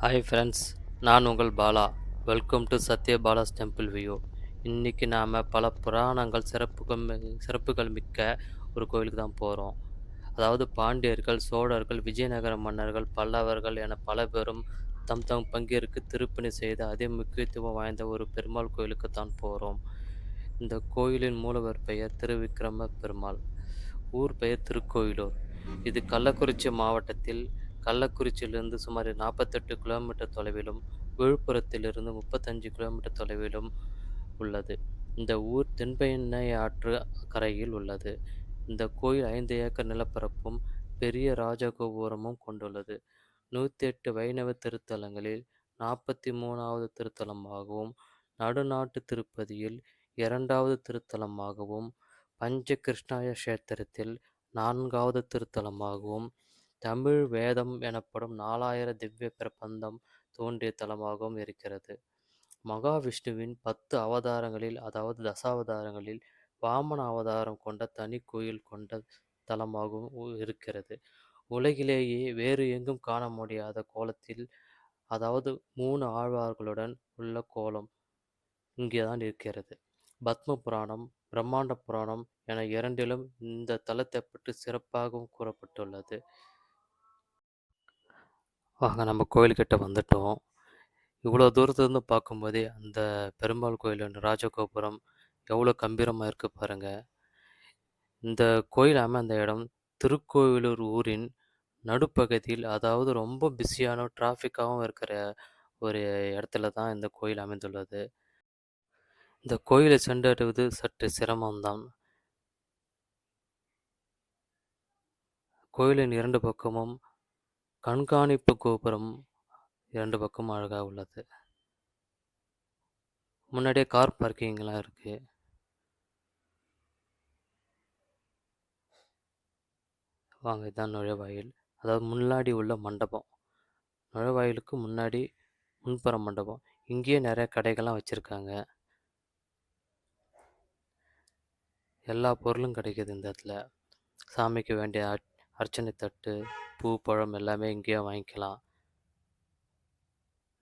Hi friends, நான் உங்கள் Bala. Welcome to Sathyabala's temple view. இன்றைக்கி நாம் பல புராணங்கள் சிறப்புகள் மிக்க ஒரு கோயிலுக்கு தான் போகிறோம். அதாவது பாண்டியர்கள், சோழர்கள், விஜயநகர மன்னர்கள், பல்லவர்கள் என பல பேரும் தம் பங்கிற்கு திருப்பணி செய்த அதே முக்கியத்துவம் வாய்ந்த ஒரு பெருமாள் கோயிலுக்கு தான் போகிறோம். இந்த கோயிலின் மூலவர் பெயர் திருவிக்கிரம பெருமாள். ஊர் பெயர் திருக்கோயிலூர். இது கள்ளக்குறிச்சி மாவட்டத்தில் கள்ளக்குறிச்சியிலிருந்து சுமார் 48 கிலோமீட்டர் தொலைவிலும், விழுப்புரத்திலிருந்து 35 கிலோமீட்டர் தொலைவிலும் உள்ளது. இந்த ஊர் தென்பெண்ணை ஆற்று கரையில் உள்ளது. இந்த கோயில் 5 ஏக்கர் நிலப்பரப்பும் பெரிய ராஜகோபுரமும் கொண்டுள்ளது. 108 வைணவ திருத்தலங்களில் 43வது திருத்தலமாகவும், நடுநாட்டு திருப்பதியில் 2வது திருத்தலமாகவும், பஞ்ச கிருஷ்ணாய கஷேத்திரத்தில் 4வது திருத்தலமாகவும், தமிழ் வேதம் எனப்படும் 4000 திவ்ய பிரபந்தம் தோன்றிய தலமாகவும் இருக்கிறது. மகாவிஷ்ணுவின் 10 அவதாரங்களில், அதாவது தசாவதாரங்களில், வாமன அவதாரம் கொண்ட தனி கோயில் கொண்ட தலமாகவும் இருக்கிறது. உலகிலேயே வேறு எங்கும் காண முடியாத கோலத்தில், அதாவது 3 ஆழ்வார்களுடன் உள்ள கோலம் இங்கேதான் இருக்கிறது. பத்ம புராணம், பிரம்மாண்ட புராணம் என இரண்டிலும் இந்த தலத்தை பற்றி சிறப்பாகவும் கூறப்பட்டுள்ளது. வாங்க, நம்ம கோயில்கிட்ட வந்துட்டோம். இவ்வளோ தூரத்துலேருந்து பார்க்கும்போதே அந்த பெருமாள் கோயில் ராஜகோபுரம் எவ்வளோ கம்பீரமாக இருக்குது பாருங்க. இந்த கோயில் அமைந்த இடம் திருக்கோயிலூர் ஊரின் நடுப்பகுதியில், அதாவது ரொம்ப பிஸியான டிராஃபிக்காகவும் இருக்கிற ஒரு இடத்துல தான் இந்த கோயில் அமைந்துள்ளது. இந்த கோயிலை சென்றடைவது சற்று சிரமம்தான். கோயிலின் 2 பக்கமும் கண்காணிப்பு கோபுரம் 2 பக்கமும் அழகாக உள்ளது. முன்னாடியே கார் பார்க்கிங்லாம் இருக்குது. வாங்க, இதுதான் நுழைவாயில். அதாவது முன்னாடி உள்ள மண்டபம். நுழைவாயிலுக்கு முன்னாடி முன்புற மண்டபம். இங்கேயே நிறைய கடைகள்லாம் வச்சுருக்காங்க. எல்லா பொருளும் கிடைக்குது இந்த இடத்துல. சாமிக்கு வேண்டிய அர்ச்சனை தட்டு, பூ, பழம் எல்லாமே இங்கேயே வாங்கிக்கலாம்.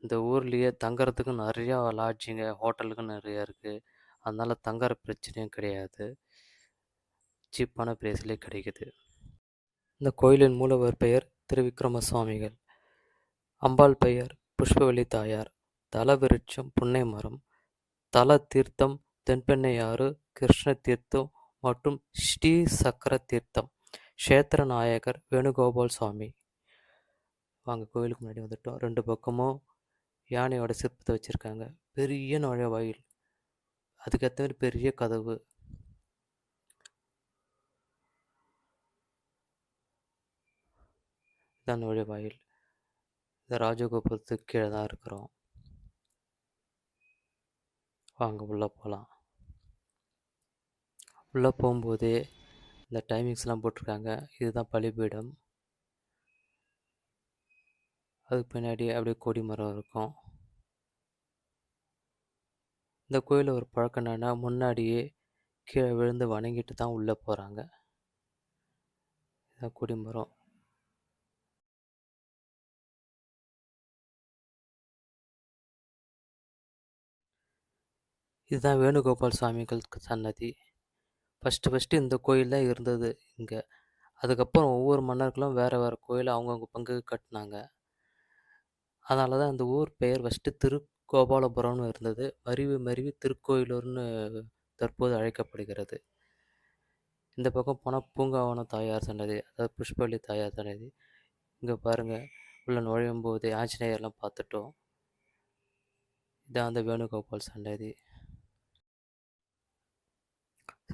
இந்த ஊர்லேயே தங்குறதுக்கு நிறையா லாட்ஜிங்க, ஹோட்டலுக்கு நிறையா இருக்குது. அதனால் தங்குற பிரச்சனையும் கிடையாது. சீப்பான ப்ரைஸ்லேயே கிடைக்குது. இந்த கோயிலின் மூலவர் பெயர் திருவிக்கிரம சுவாமிகள். அம்பாள் பெயர் புஷ்பவல்லி தாயார். தல விருட்சம் புன்னை மரம். தல தீர்த்தம் தென்பெண்ணையாறு, கிருஷ்ண தீர்த்தம் மற்றும் ஸ்ரீ சக்கர தீர்த்தம். க்ஷேத்திர நாயகர் வேணுகோபால் சுவாமி. வாங்க, கோயிலுக்கு முன்னாடி வந்துட்டோம். 2 பக்கமும் யானையோட சிற்பத்தை வச்சுருக்காங்க. பெரிய நுழைவாயில், அதுக்கேற்ற மாதிரி பெரிய கதவு. இதான் நுழைவாயில். இந்த ராஜகோபுரத்துக்கு கீழே தான் இருக்கிறோம். வாங்க உள்ளே போகலாம். உள்ளே போகும்போதே இந்த டைமிங்ஸ்லாம் போட்டிருக்காங்க. இதுதான் பலிபீடம். அதுக்கு பின்னாடி அப்படியே கொடி மரம் இருக்கும். இந்த கோயிலில் ஒரு பழக்கம் என்னென்னா, முன்னாடியே கீழே விழுந்து வணங்கிட்டு தான் உள்ளே போகிறாங்க. இதுதான் கொடி மரம். இதுதான் வேணுகோபால் சுவாமிகள் சன்னதி. ஃபஸ்ட்டு இந்த கோயில் தான் இருந்தது இங்கே. அதுக்கப்புறம் ஒவ்வொரு மன்னர்களும் வேறு வேறு கோயில் அவங்கவுங்க பங்கு கட்டினாங்க. அதனால தான் அந்த ஊர் பெயர் ஃபஸ்ட்டு திருக்கோபாலபுரம்னு இருந்தது. மருவி மருவி திருக்கோயிலூர்னு தற்போது அழைக்கப்படுகிறது. இந்த பக்கம் போனால் பூங்காவனம் தாயார் சன்னதி, அதாவது புஷ்பவல்லி தாயார் சன்னதி. இங்கே பாருங்கள், உள்ள நுழையும் போது ஆஞ்சநேயர்லாம் பார்த்துட்டோம். இதான் அந்த வேணுகோபால் சன்னதி.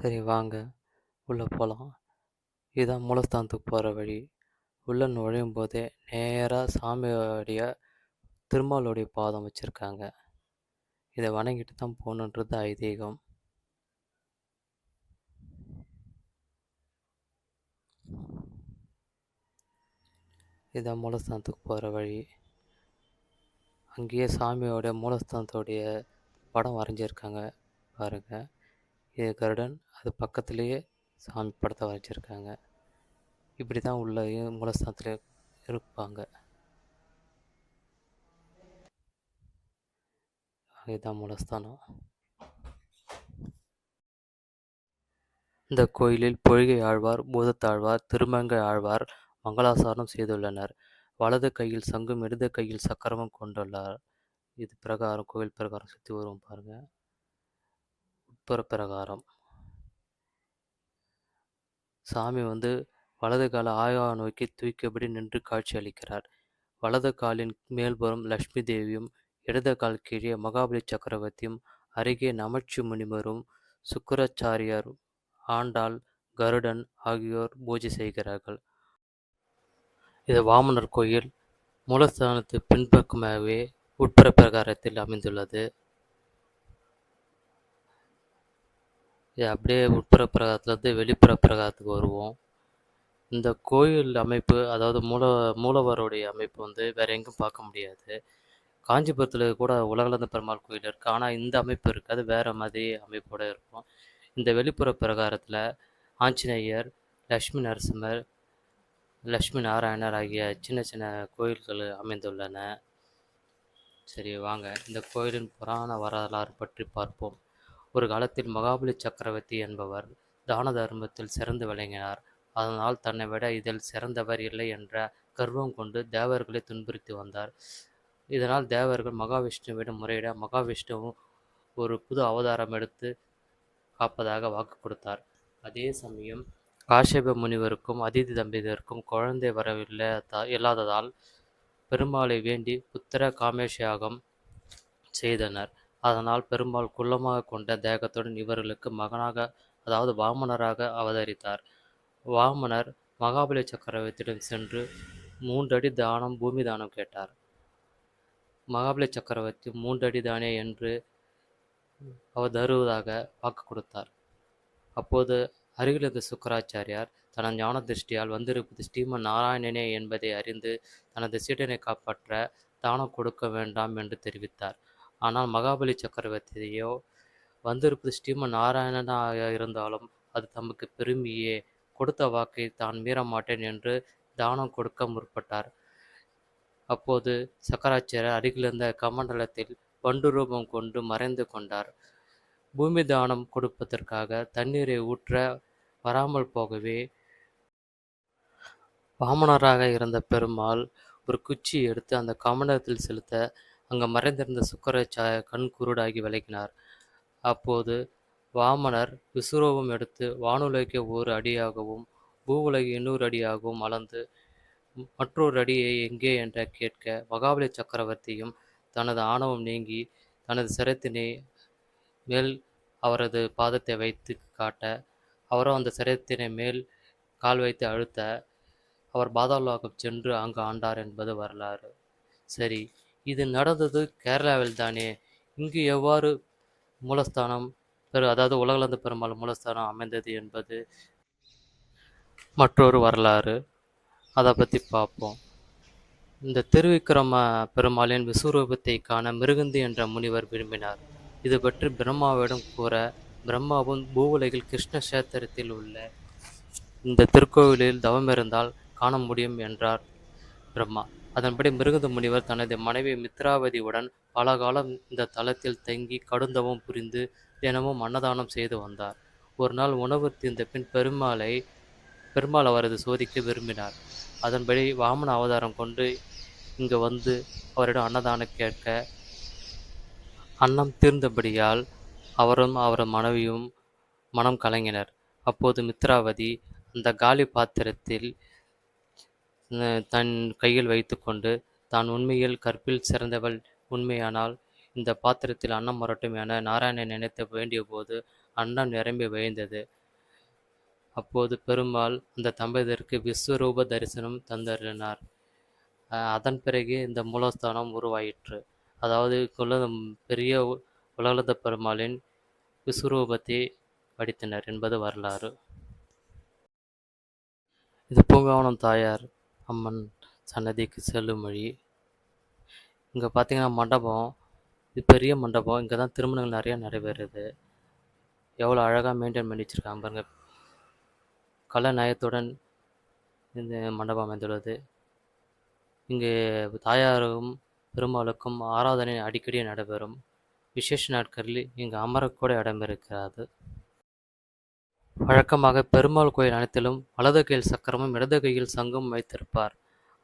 சரி, வாங்க உள்ளே போகலாம். இதுதான் மூலஸ்தானத்துக்கு போகிற வழி. உள்ளே நுழையும் போதே நேராக சாமியோடைய திருமாலுடைய பாதம் வச்சுருக்காங்க. இதை வணங்கிட்டு தான் போகணுன்றது ஐதீகம். இதுதான் மூலஸ்தானத்துக்கு போகிற வழி. அங்கேயே சாமியோடைய மூலஸ்தானத்தோடைய படம் வரைஞ்சிருக்காங்க பாருங்கள். இது கருடன், அது பக்கத்துலேயே சாமி படத்தை வரைஞ்சிருக்காங்க. இப்படி தான் உள்ள மூலஸ்தானத்தில் இருப்பாங்க. இதுதான் மூலஸ்தானம். இந்த கோயிலில் பொய்கை ஆழ்வார், பூதத்தாழ்வார், திருமங்கை ஆழ்வார் மங்களாசாசனம் செய்துள்ளனர். வலது கையில் சங்கும் இடது கையில் சக்கரமும் கொண்டுள்ளார். இது பிரகாரம், கோயில் பிரகாரம் சுற்றி வருவோம் பாருங்க. உட்புற பிரகாரம். சாமி வலது காலை ஆயா நோக்கி தூக்கியபடி நின்று காட்சி அளிக்கிறார். வலது காலின் மேல்புறம் லட்சுமி தேவியும், இடது கால் கீழே மகாபலி சக்கரவர்த்தியும், அருகே நமச்சி முனிவரும், சுக்கராச்சாரியார், ஆண்டாள், கருடன் ஆகியோர் பூஜை செய்கிறார்கள். இது வாமனர் கோயில். மூலஸ்தானத்து பின்பக்கமாகவே உட்புற பிரகாரத்தில் அமைந்துள்ளது. இது அப்படியே உட்புற பிரகாரத்துலேருந்து வெளிப்புற பிரகாரத்துக்கு வருவோம். இந்த கோயில் அமைப்பு, அதாவது மூலவருடைய அமைப்பு வேறு எங்கும் பார்க்க முடியாது. காஞ்சிபுரத்தில் கூட உலகளந்த பெருமாள் கோயில் இருக்குது. ஆனால் இந்த அமைப்பு இருக்காது, வேறு மாதிரி அமைப்போடு இருக்கும். இந்த வெளிப்புற பிரகாரத்தில் ஆஞ்சநேயர், லட்சுமி நரசிம்மர், லட்சுமி நாராயணர் ஆகிய சின்ன சின்ன கோயில்கள் அமைந்துள்ளன. சரி வாங்க, இந்த கோயிலின் புராண வரலாறு பற்றி பார்ப்போம். ஒரு காலத்தில் மகாபலி சக்கரவர்த்தி என்பவர் தான தர்மத்தில் சிறந்து விளங்கினார். அதனால் தன்னை விட இதில் சிறந்தவர் இல்லை என்ற கர்வம் கொண்டு தேவர்களை துன்புறுத்தி வந்தார். இதனால் தேவர்கள் மகாவிஷ்ணுவிடம் முறையிட மகாவிஷ்ணுவும் ஒரு புது அவதாரம் எடுத்து காப்பதாக வாக்கு கொடுத்தார். அதே சமயம் காஷ்யப முனிவருக்கும் அதிதி தம்பதியருக்கும் குழந்தை வரவில்லை இல்லாததால் பெருமாளை வேண்டி புத்திர காமேஷயாகம் செய்தனர். அதனால் பெருமாள் குள்ளமாக கொண்ட தேகத்துடன் இவர்களுக்கு மகனாக, அதாவது வாமனராக அவதரித்தார். வாமனர் மகாபலி சக்கரவர்த்தியிடம் சென்று 3 அடி தானம், பூமி தானம் கேட்டார். மகாபலி சக்கரவர்த்தி 3 அடி தானே என்று அவர் தருவதாக வாக்கு கொடுத்தார். அப்போது அருகில் இருந்த சுக்கராச்சாரியார் தனது ஞான திருஷ்டியால் வந்திருப்பது ஸ்ரீமன் நாராயணனே என்பதை அறிந்து தனது சீடனை காப்பாற்ற தானம் கொடுக்க வேண்டாம் என்று தெரிவித்தார். ஆனால் மகாபலி சக்கரவர்த்தியோ வந்திருப்பது ஸ்ரீமன் நாராயணனாக இருந்தாலும் அது தமக்கு பெருமையே, கொடுத்த வாக்கை தான் மீற மாட்டேன் என்று தானம் கொடுக்க முற்பட்டார். அப்போது சக்கராச்சாரியர் அருகிலிருந்த கமண்டலத்தில் வண்டு ரூபம் கொண்டு மறைந்து கொண்டார். பூமி தானம் கொடுப்பதற்காக தண்ணீரை ஊற்ற வராமல் போகவே வாமனராக இருந்த பெருமாள் ஒரு குச்சி எடுத்து அந்த கமண்டலத்தில் செலுத்த அங்கு மறைந்திருந்த சுக்கராச்சாரியர் கண் குருடாகி விலகினார். அப்போது வாமனர் விசுரூபம் எடுத்து வானுலகை 1 அடியாகவும் பூவுலகை 200 அடியாகவும் அளந்து மற்றொரு அடியை எங்கே என்ற கேட்க, மகாபலி சக்கரவர்த்தியும் தனது ஆணவம் நீங்கி தனது சிரத்தினை மேல் அவரது பாதத்தை வைத்து காட்ட, அவரோ அந்த சிரத்தினை மேல் கால் வைத்து அழுத்த அவர் பாதாளலோகம் சென்று அங்கு ஆண்டார் என்பது வரலாறு. சரி, இது நடந்தது கேரளாவில் தானே. இங்கு எவ்வாறு மூலஸ்தானம் அதாவது உலகளந்த பெருமாள் மூலஸ்தானம் அமைந்தது என்பது மற்றொரு வரலாறு. அதை பற்றி பார்ப்போம். இந்த திருவிக்கிரம பெருமாளின் விஸ்வரூபத்தை காண மிருகந்தி என்ற முனிவர் விரும்பினார். இது பற்றி பிரம்மாவிடம் கூற, பிரம்மாவும் பூவுலகில் கிருஷ்ண கஷேத்திரத்தில் உள்ள இந்த திருக்கோவிலில் தவமிருந்தால் காண முடியும் என்றார் பிரம்மா. அதன்படி மிருகந்த முனிவர் தனது மனைவி மித்ராவதியுடன் பல காலம் இந்த தலத்தில் தங்கி கடுந்தவம் புரிந்து தினமும் அன்னதானம் செய்து வந்தார். ஒரு நாள் உணவு தீர்ந்த பின் பெருமாள் அவரது சோதிக்க விரும்பினார். அதன்படி வாமன அவதாரம் கொண்டு இங்கு வந்து அவரிடம் அன்னதானம் கேட்க, அன்னம் தீர்ந்தபடியால் அவரும் அவரது மனைவியும் மனம் கலங்கினர். அப்போது மித்ராவதி அந்த காலி பாத்திரத்தில் தன் கையில் வைத்துக்கொண்டு, தான் உண்மையில் கற்பில் சிறந்தவள், உண்மையானால் இந்த பாத்திரத்தில் அன்னம் வரட்டும் என நாராயணன் நினைத்து வேண்டிய போது அன்னம் நிரம்பி வழிந்தது. அப்போது பெருமாள் அந்த தம்பதியருக்கு விஸ்வரூப தரிசனம் தந்தருளினார். அதன் பிறகு இந்த மூலஸ்தானம் உருவாயிற்று. அதாவது பெரிய உலகளந்த பெருமாளின் விஸ்வரூபத்தை வடித்தனர் என்பது வரலாறு. இது பூங்காவனம் தாயார் அம்மன் சன்னதிக்கு செல்லும் வழி. இங்கே பார்த்தீங்கன்னா மண்டபம், இது பெரிய மண்டபம். இங்கே தான் திருமணங்கள் நிறையா நடைபெறுது. எவ்வளோ அழகாக மெயின்டைன் பண்ணி வச்சுருக்காங்க பாருங்கள். கலை நயத்துடன் இந்த மண்டபம் அமைந்துள்ளது. இங்கு தாயாருக்கும் பெருமாளுக்கும் ஆராதனை அடிக்கடி நடைபெறும். விசேஷ நாட்களில் இங்கு அமரக்கூட இடம் இருக்கிறது. வழக்கமாக பெருமாள் கோயில் அனைத்திலும் வலது கையில் சக்கரமும் இடது கையில் சங்கும் வைத்திருப்பார்.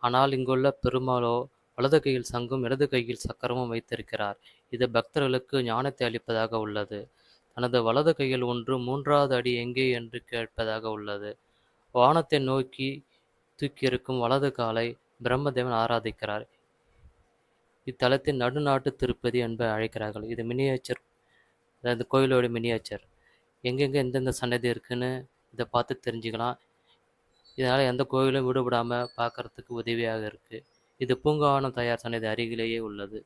ஆனால் இங்குள்ள பெருமாளோ வலது கையில் சங்கும் இடது கையில் சக்கரமும் வைத்திருக்கிறார். இது பக்தர்களுக்கு ஞானத்தை அளிப்பதாக உள்ளது. தனது வலது கையில் ஒன்று மூன்றாவது அடி எங்கே என்று கேட்பதாக உள்ளது. வானத்தை நோக்கி தூக்கியிருக்கும் வலது காலை பிரம்மதேவன் ஆராதிக்கிறார். இத்தலத்தின் நடுநாட்டு திருப்பதி என்பதை அழைக்கிறார்கள். இது மினியேச்சர், அதாவது கோயிலோட மினியேச்சர். எங்கெங்கே எந்தெந்த சன்னதி இருக்குன்னு இதை பார்த்து தெரிஞ்சுக்கலாம். இதனால் எந்த கோயிலும் விடுபடாமல் பார்க்கறதுக்கு உதவியாக இருக்குது. இது பூங்காவனம் தாயார் சன்னதி அருகிலேயே உள்ளது.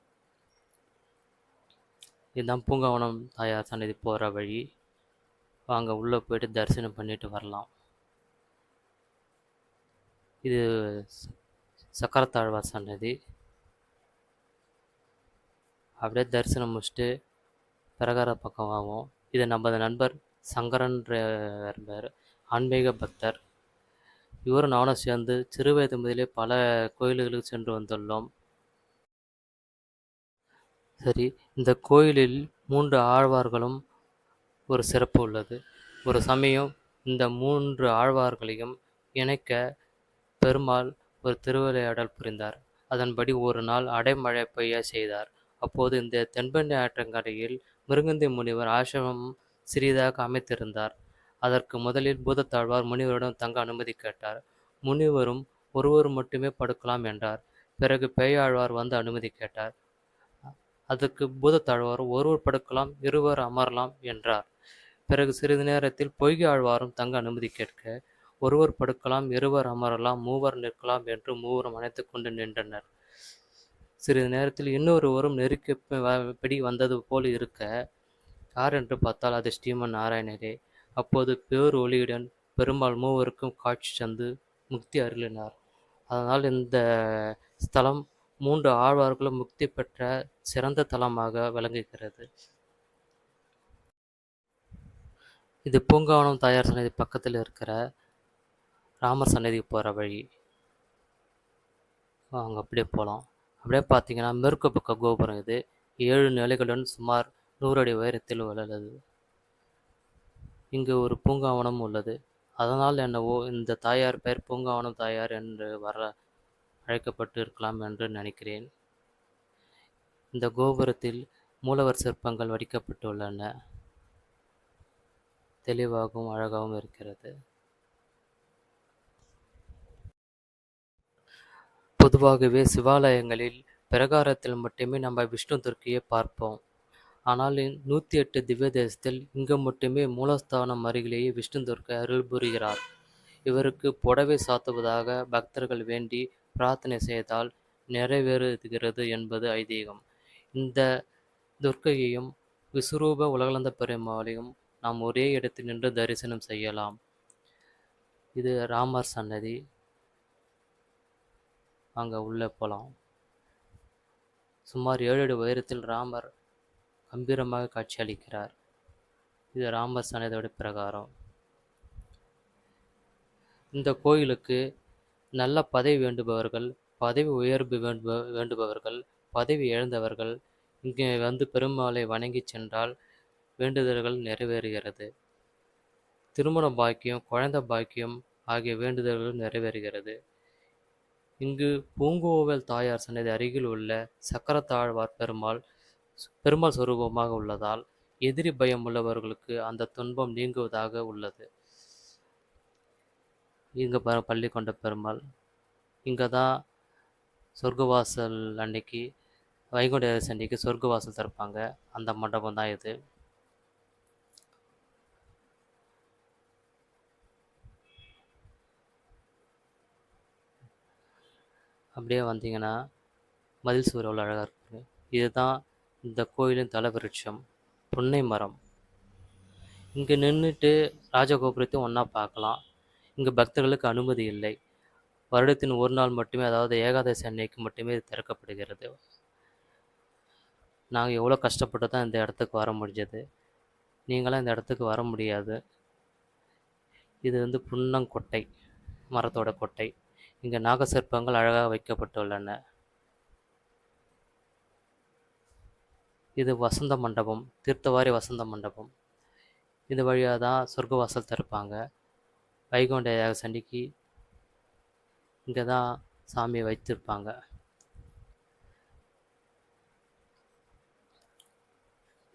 இதுதான் பூங்காவனம் தாயார் சன்னதி போகிற வழி. வாங்க உள்ளே போயிட்டு தரிசனம் பண்ணிட்டு வரலாம். இது சக்கரத்தாழ்வார் சன்னதி. அப்படியே தரிசனம் முடிச்சுட்டு பிரகார பக்கம் ஆகும். இது நமது நண்பர் சங்கரன்ற ஆன்மீக பக்தர். இவரும் நானும் சேர்ந்து சிறுவயது முதலே பல கோயில்களுக்கு சென்று வந்துள்ளோம். சரி, இந்த கோயிலில் 3 ஆழ்வார்களும் ஒரு சிறப்பு உள்ளது. ஒரு சமயம் இந்த 3 ஆழ்வார்களையும் இணைக்க பெருமாள் ஒரு திருவிளையாடல் புரிந்தார். அதன்படி ஒரு நாள் அடைமழை பெய்ய செய்தார். அப்போது இந்த தென்பெண்ணை ஆற்றங்கரையில் மிருகந்தி முனிவர் ஆசிரமம் சிறிதாக அமைத்திருந்தார். அதற்கு முதலில் பூதத்தாழ்வார் முனிவரிடம் தங்க அனுமதி கேட்டார். முனிவரும் ஒருவர் மட்டுமே படுக்கலாம் என்றார். பிறகு பேயாழ்வார் வந்து அனுமதி கேட்டார். அதற்கு பூதத்தாழ்வார் ஒருவர் படுக்கலாம், இருவர் அமரலாம் என்றார். பிறகு சிறிது நேரத்தில் பொய்கை ஆழ்வாரும் தங்க அனுமதி கேட்க, ஒருவர் படுக்கலாம், இருவர் அமரலாம், மூவர் நிற்கலாம் என்று மூவரும் அணைத்து கொண்டு நின்றனர். சிறிது நேரத்தில் இன்னொருவரும் நெருக்கப்படி வந்தது போல் இருக்க, யார் என்று பார்த்தால் அது ஸ்ரீமன் நாராயணரே. அப்போது பேர் ஒளியுடன் பெருமாள் மூவருக்கும் காட்சி தந்து முக்தி அருளினார். அதனால் இந்த ஸ்தலம் 3 ஆழ்வார்களும் முக்தி பெற்ற சிறந்த தலமாக விளங்குகிறது. இது பூங்காவனம் தாயார் சன்னதி பக்கத்தில் இருக்கிற ராமர் சன்னதிக்கு போகிற வழி. அங்கே அப்படியே போகலாம். அப்படியே பார்த்தீங்கன்னா மேற்கு பக்க கோபுரம் இது 7 நிலைகளுடன் சுமார் 100 அடி உயரத்தில் உள்ளது. இங்கு ஒரு பூங்காவனம் உள்ளது. அதனால் என்னவோ இந்த தாயார் பெயர் பூங்காவனம் தாயார் என்று அழைக்கப்பட்டு இருக்கலாம் என்று நினைக்கிறேன். இந்த கோபுரத்தில் மூலவர் சிற்பங்கள் வடிக்கப்பட்டுள்ளன. தெளிவாகவும் அழகாகவும் இருக்கிறது. பொதுவாகவே சிவாலயங்களில் பிரகாரத்தில் மட்டுமே நம்ம விஷ்ணு துர்க்கையை பார்ப்போம். ஆனால் 108 திவ்ய தேசத்தில் இங்கு மட்டுமே மூலஸ்தானம் அருகிலேயே விஷ்ணு துர்க்கை அருள் புரிகிறார். இவருக்கு புடவை சாத்துவதாக பக்தர்கள் வேண்டி பிரார்த்தனை செய்தால் நிறைவேறுகிறது என்பது ஐதீகம். இந்த துர்க்கையையும் விஸ்வரூப உலகளந்த பெருமாளையும் நாம் ஒரே இடத்தில் நின்று தரிசனம் செய்யலாம். இது ராமர் சன்னதி. அங்கே உள்ளே போகலாம். சுமார் 7 அடி உயரத்தில் ராமர் கம்பீரமாக காட்சியளிக்கிறார். இது ராமர் சன்னதியோட பிரகாரம். இந்த கோயிலுக்கு நல்ல பதவி வேண்டுபவர்கள், பதவி உயர்வு வேண்டுபவர்கள், பதவி இழந்தவர்கள் இங்கே வந்து பெருமாளை வணங்கி சென்றால் வேண்டுதல்கள் நிறைவேறுகிறது. திருமண பாக்கியம், குழந்தை பாக்கியம் ஆகிய வேண்டுதல்கள் நிறைவேறுகிறது. இங்கு பூங்கோவில் தாயார் சன்னதி அருகில் உள்ள சக்கரத்தாழ்வார் பெருமாள் சொரூபமாக உள்ளதால் எதிரி பயம் உள்ளவர்களுக்கு அந்த துன்பம் நீங்குவதாக உள்ளது. இங்கே பள்ளி கொண்ட பெருமாள். இங்கே தான் சொர்க்கவாசல் அன்னைக்கு, வைகுண்ட ஏகாதசி அன்னைக்கு சொர்க்கவாசல் திறப்பாங்க. அந்த மண்டபம் தான் இது. அப்படியே வந்தீங்கன்னா மதில் சுவர் எவ்வளோ அழகாக இருக்குது. இதுதான் இந்த கோயிலின் தலவிருட்சம், புன்னை மரம். இங்கே நின்றுட்டு ராஜகோபுரத்தையும் ஒன்றா பார்க்கலாம். இங்கே பக்தர்களுக்கு அனுமதி இல்லை. வருடத்தின் ஒரு நாள் மட்டுமே, அதாவது ஏகாதசி அன்னைக்கு மட்டுமே இது திறக்கப்படுகிறது. நாங்கள் எவ்வளோ கஷ்டப்பட்டு தான் இந்த இடத்துக்கு வர முடிஞ்சது. நீங்களாம் இந்த இடத்துக்கு வர முடியாது. இது புன்னங்கொட்டை மரத்தோட கொட்டை. இங்கே நாகசிற்பங்கள் அழகாக வைக்கப்பட்டுள்ளன. இது வசந்த மண்டபம், தீர்த்தவாரி வசந்த மண்டபம். இது வழியாக தான் சொர்க்கவாசல் திறப்பாங்க. வைகுண்ட ஏகாதசிக்கு இங்கே தான் சாமியை வைத்திருப்பாங்க.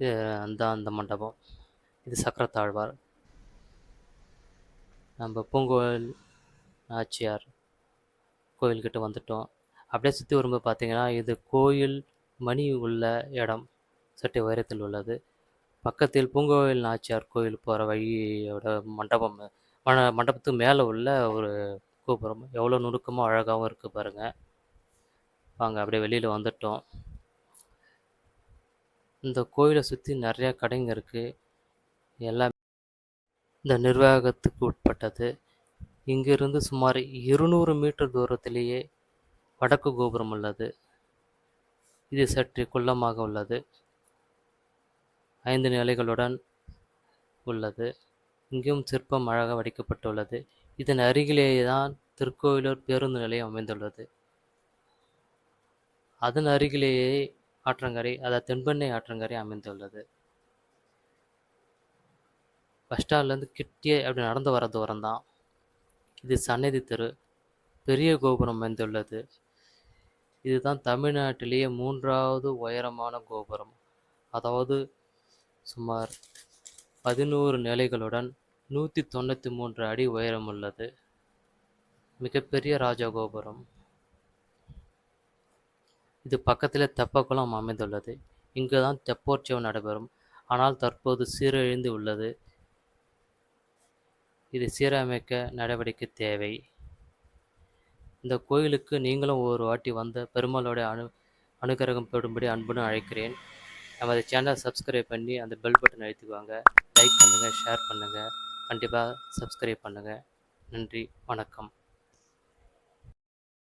இது அந்த மண்டபம். இது சக்கரத்தாழ்வார். நம்ம பூங்கோவில் நாச்சியார் கோயில்கிட்ட வந்துட்டோம். அப்படியே சுற்றி வரும்போது பார்த்தீங்கன்னா, இது கோயில் மணி உள்ள இடம் சற்று உயரத்தில் உள்ளது. பக்கத்தில் பூங்கோவில் நாச்சியார் கோயில் போகிற வழியோட மண்டபம், மண்டபத்துக்கு மேலே உள்ள ஒரு கோபுரம் எவ்வளோ நுணுக்கமாக அழகாகவும் இருக்குது பாருங்கள். வாங்க அப்படியே வெளியில் வந்துட்டோம். இந்த கோயிலை சுற்றி நிறையா கடைங்க இருக்குது. எல்லாம் இந்த நிர்வாகத்துக்கு உட்பட்டது. இங்கிருந்து சுமார் 200 மீட்டர் தூரத்திலேயே வடக்கு கோபுரம் உள்ளது. இது சற்று குள்ளமாக உள்ளது. 5 நிலைகளுடன் உள்ளது. இங்கேயும் சிற்பம் அழகாக வடிக்கப்பட்டுள்ளது. இதன் அருகிலேயே தான் திருக்கோயிலூர் பேருந்து நிலையம் அமைந்துள்ளது. அதன் அருகிலேயே ஆற்றங்கரை, அதாவது தென்பெண்ணை ஆற்றங்கரை அமைந்துள்ளது. பஸ் ஸ்டாண்ட்லேருந்து கிட்டியே அப்படி நடந்து வர தூரம் தான். இது சன்னதி தெரு. பெரிய கோபுரம் அமைந்துள்ளது. இதுதான் தமிழ்நாட்டிலேயே 3வது உயரமான கோபுரம். அதாவது சுமார் 11 நிலைகளுடன் 193 அடி உயரம் உள்ளது. மிகப்பெரிய ராஜகோபுரம். இது பக்கத்தில் தெப்பக்குளம் அமைந்துள்ளது. இங்கு தான் தெப்போற்சவம் நடைபெறும். ஆனால் தற்போது சீரழிந்து உள்ளது. இது சீரமைக்க நடவடிக்கை தேவை. இந்த கோயிலுக்கு நீங்களும் ஒரு வாட்டி வந்த பெருமாளுடைய அனுகிரகம் பெறும்படி அன்புடன் அழைக்கிறேன். நமது சேனலை சப்ஸ்கிரைப் பண்ணி அந்த பெல் பட்டன் அழுத்திக்குவாங்க. லைக் பண்ணுங்கள், ஷேர் பண்ணுங்கள். கண்டிப்பாக சப்ஸ்கிரைப் பண்ணுங்கள். நன்றி, வணக்கம்.